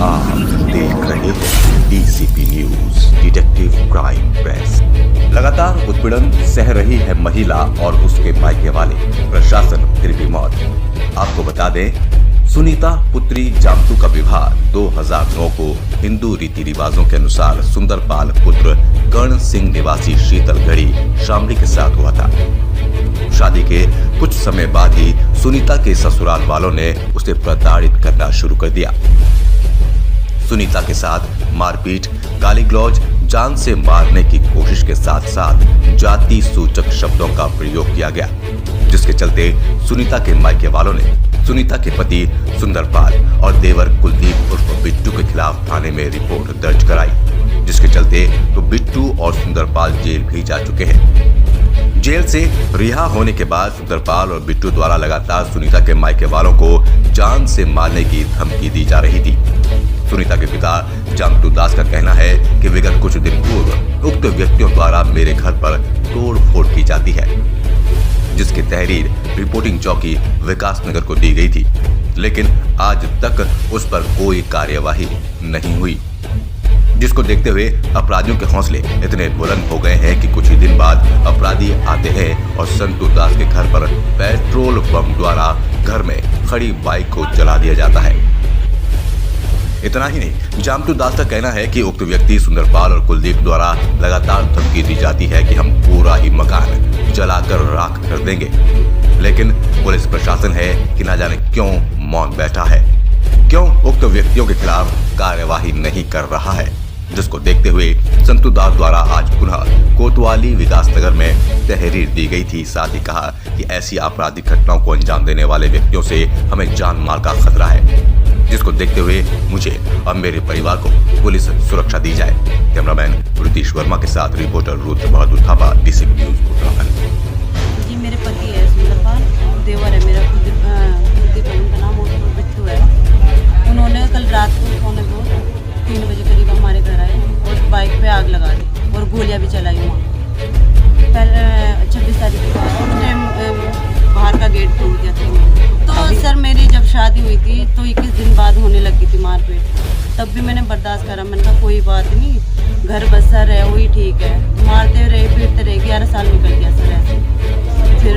आप देख रहे हैं DCP news detective crime press. लगातार उत्पीड़न सह रही है महिला और उसके मायके वाले, प्रशासन फिर भी मौत। आपको बता दें, सुनीता पुत्री जामतू का विवाह 2009 को हिंदू रीति रिवाजों के अनुसार सुंदरपाल पुत्र कर्ण सिंह निवासी शीतलगढ़ी शामली के साथ हुआ था। शादी के कुछ समय बाद ही सुनीता के ससुराल वालों ने उसे प्रताड़ित करना शुरू कर दिया। सुनीता के साथ मारपीट, गाली गलौज, जान से मारने की कोशिश के साथ साथ जाति सूचक शब्दों का प्रयोग किया गया, जिसके चलते सुनीता के मायके वालों ने सुनीता के पति सुंदरपाल और देवर कुलदीप उर्फ बिट्टू के खिलाफ थाने में रिपोर्ट दर्ज कराई, जिसके चलते तो बिट्टू और सुंदरपाल जेल भी जा चुके हैं। जेल से रिहा होने के बाद सुंदरपाल और बिट्टू द्वारा लगातार सुनीता के मायके वालों को जान से मारने की धमकी दी जा रही थी। सुनीता के पिता जामतू दास का कहना है कि विगत कुछ दिन पूर्व उक्त व्यक्तियों द्वारा मेरे घर पर तोड़ फोड़ की जाती है, जिसकी तहरीर रिपोर्टिंग चौकी विकास नगर को दी गई थी, लेकिन आज तक उस पर कोई कार्यवाही नहीं हुई, जिसको देखते हुए अपराधियों के हौसले इतने बुलंद हो गए हैं कि कुछ ही दिन बाद अपराधी आते हैं और संतू दास के घर पर पेट्रोल बम द्वारा घर में खड़ी बाइक को जला दिया जाता है। इतना ही नहीं, जामतू दास का कहना है कि उक्त व्यक्ति सुंदरपाल और कुलदीप द्वारा लगातार धमकी दी जाती है कि हम पूरा ही मकान जलाकर राख कर देंगे, लेकिन पुलिस प्रशासन है कि न जाने क्यों मौन बैठा है, क्यों उक्त व्यक्तियों के खिलाफ कार्यवाही नहीं कर रहा है, जिसको देखते हुए संतू दास द्वारा आज पुनः कोतवाली विकास नगर में तहरीर दी गई थी। साथ ही कहा कि ऐसी आपराधिक घटनाओं को अंजाम देने वाले व्यक्तियों से हमें जान माल का खतरा है, जिसको देखते हुए मुझे और मेरे परिवार को पुलिस सुरक्षा दी जाए। कैमरामैन रितेश वर्मा के साथ reporter Rudra Bahadur Thapa, DCP news Uttarakhand. जी, मेरे पति है सुंदरपाल, देवर है मेरा कुलदीप, उनका नाम बिट्टू है। उन्होंने कल रात को 2:45-3 बजे करीब हमारे घर आए और बाइक पे आग लगा दी और गोलियां भी चलाई वहाँ। पहले 26 तारीख को उसने बाहर का गेट तोड़ दिया था। तो सर मेरी जब शादी हुई थी तो 21 दिन बाद होने लगी थी मारपीट, तब भी मैंने बर्दाश्त करा। मैंने कहा कोई बात नहीं, घर बसा रहे वही ठीक है। मारते रहे पीटते रहे, 11 साल निकल गया सर ऐसे। फिर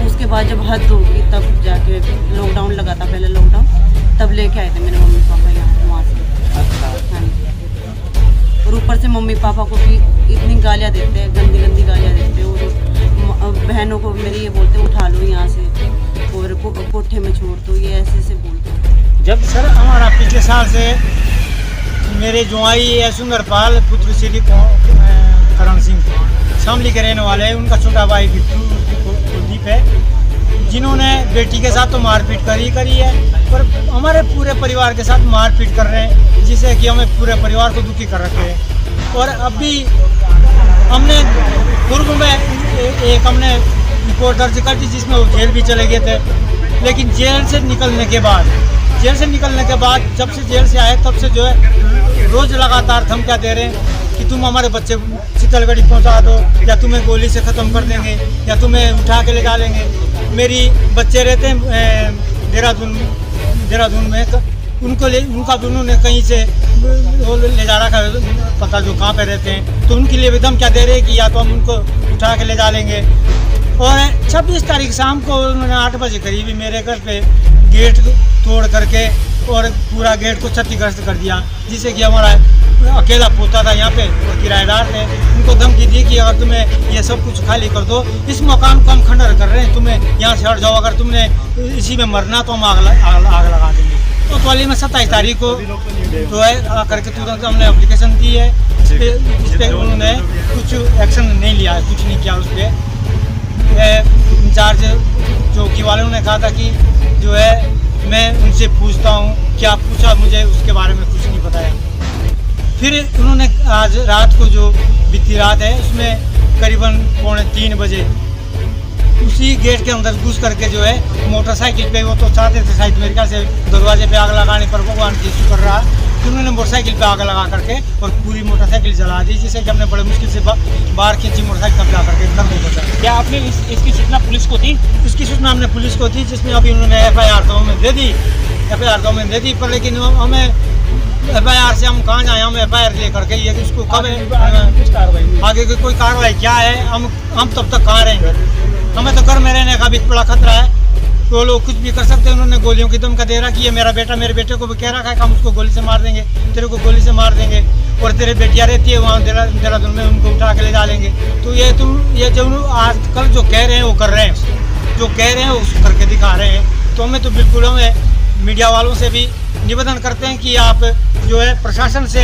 उसके बाद जब हद होगी तब जाके लॉकडाउन लगा था, पहले लॉकडाउन, तब लेके आए थे मेरे मम्मी पापा यहाँ वहाँ से। हाँ, और ऊपर से मम्मी पापा को भी इतनी गालियाँ देते हैं, गंदी गंदी गालियाँ देते हैं। और बहनों को मेरी ये बोलते हैं उठा लो यहाँ से और कोठे में छोड़ दो, ये ऐसे ऐसे बोलते हैं। जब सर हमारा पिछले साल से मेरे जुआई है सुंदरपाल पुत्र श्री करण सिंह शामली के रहने वाले हैं, उनका छोटा भाई बिट्टू कुलदीप है, जिन्होंने बेटी के साथ तो मारपीट करी है, पर हमारे पूरे परिवार के साथ मारपीट कर रहे हैं, जिससे कि हमें पूरे परिवार को दुखी कर रखे हैं। और अभी हमने पूर्व में एक हमने रिपोर्ट दर्ज कर दी जिसमें वो जेल भी चले गए थे, लेकिन जेल से निकलने के बाद जब से जेल से आए तब से जो है रोज़ लगातार धमकियाँ दे रहे हैं कि तुम हमारे बच्चे शीतलगढ़ी पहुंचा दो, या तुम्हें गोली से ख़त्म कर देंगे, या तुम्हें उठा के ले जा लेंगे। मेरी बच्चे रहते हैं देहरादून में, उनका दोनों ने कहीं से ले जा रखा है, पता जो कहाँ पे रहते हैं, तो उनके लिए भी धमकियाँ दे रहे हैं कि या तो हम उनको उठा के ले जा लेंगे। और 26 तारीख शाम को उन्होंने 8 बजे करीब मेरे घर पे गेट तोड़ करके और पूरा गेट को क्षतिग्रस्त कर दिया, जिससे कि हमारा अकेला पोता था यहाँ पे और किराएदार थे, उनको धमकी दी कि अगर तुम्हें ये सब कुछ खाली कर दो, इस मकान को हम खंडर कर रहे हैं, तुम्हें यहाँ से हट जाओ, अगर तुमने इसी में मरना तो हम आग लगा देंगे। तो कोतवाली में 27 तारीख को जो है करके तुरंत हमने एप्लीकेशन दी है, इस पर उन्होंने कुछ एक्शन नहीं लिया, कुछ नहीं किया। उस पर इंचार्ज चौकी वालों ने कहा था कि जो है मैं उनसे पूछता हूँ, क्या पूछा, मुझे उसके बारे में कुछ नहीं बताया। फिर उन्होंने आज रात को जो बीती रात है उसमें करीबन 2:45 बजे उसी गेट के अंदर घुस करके जो है मोटरसाइकिल पे, वो तो चाहते थे शायद मेरे ख्याल से दरवाजे पे आग लगाने पर भगवान की इशू कर रहा, तो उन्होंने मोटरसाइकिल पे आग लगा करके और पूरी मोटरसाइकिल जला दी, जिससे कि हमने बड़े मुश्किल से बाहर खींची मोटरसाइकिल कब्जा करके घर को बचा। क्या आपने इसकी सूचना पुलिस को दी? इसकी सूचना हमने पुलिस को दी, जिसमें अभी उन्होंने FIR तो हमें दे दी, पर लेकिन हमें FIR से हम कहाँ जाए, हम FIR लेकर के ये कि उसको कब आगे की कोई कार्रवाई क्या है, हम तब तक कहाँ रहेंगे। हमें तो घर में रहने का भी बड़ा खतरा है, तो लोग कुछ भी कर सकते हैं। उन्होंने गोलियों की धमकी दे रहा कि ये मेरा बेटा, मेरे बेटे को भी कह रखा है कि हम उसको गोली से मार देंगे, तेरे को गोली से मार देंगे, और तेरे बेटियाँ रहती है वहाँ देहरादून में, उनको उठा के ले डालेंगे। तो ये जो आजकल जो कह रहे हैं वो कर रहे हैं, जो कह रहे हैं उसको करके दिखा रहे हैं। तो हमें तो बिल्कुल, हमें मीडिया वालों से भी निवेदन करते हैं कि आप जो है प्रशासन से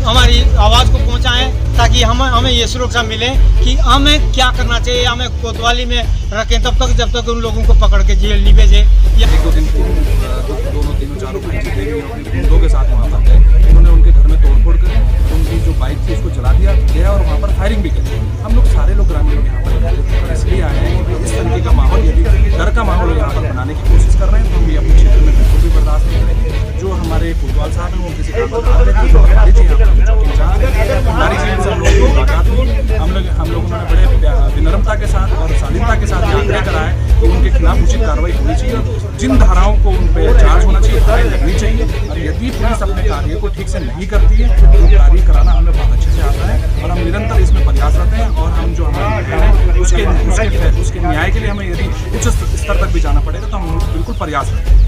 हमारी आवाज़ को पहुंचाएं, ताकि हमें ये सुरक्षा मिले कि हमें क्या करना चाहिए। हमें कोतवाली में रखें तब तक जब तक उन लोगों को पकड़ के जेल नहीं भेजे। एक दो दिन दोनों तीनों चारों भाई जितने भी अपने गुंडों के साथ वहाँ पर गए, उन्होंने उनके घर में तोड़फोड़ कर उनकी जो बाइक थी उसको जला दिया गया और वहाँ पर फायरिंग भी की। हम लोग सारे लोग ग्रामीण लोग यहाँ पर इसलिए आए हैं कि इस तरीके का माहौल, यदि डर का माहौल यहाँ पर बनाने की कोशिश कर रहे हैं तो हम ये अपने क्षेत्र में बिल्कुल भी बर्दाश्त नहीं करेंगे। जो हमारे कोतवाल साहब हैं वो किसी काम पर आ रहे थे, हमारी चीज़ से हम लोगों ने बड़े विनम्रता के साथ और शालीनता के साथ आग्रह करा है कि उनके खिलाफ उचित कार्रवाई होनी चाहिए। जिन धाराओं को उन पर चार्ज होना चाहिए, धाराएं लगनी चाहिए। और यदि पुलिस अपने कार्य को ठीक से नहीं करती है तो कार्य कराना हमें बहुत अच्छे से आता है और हम निरंतर इसमें प्रयासरत हैं। और हम जो हमारे उसके न्याय के लिए हमें यदि उच्च स्तर तक भी जाना पड़ेगा तो हम बिल्कुल प्रयासरत हैं।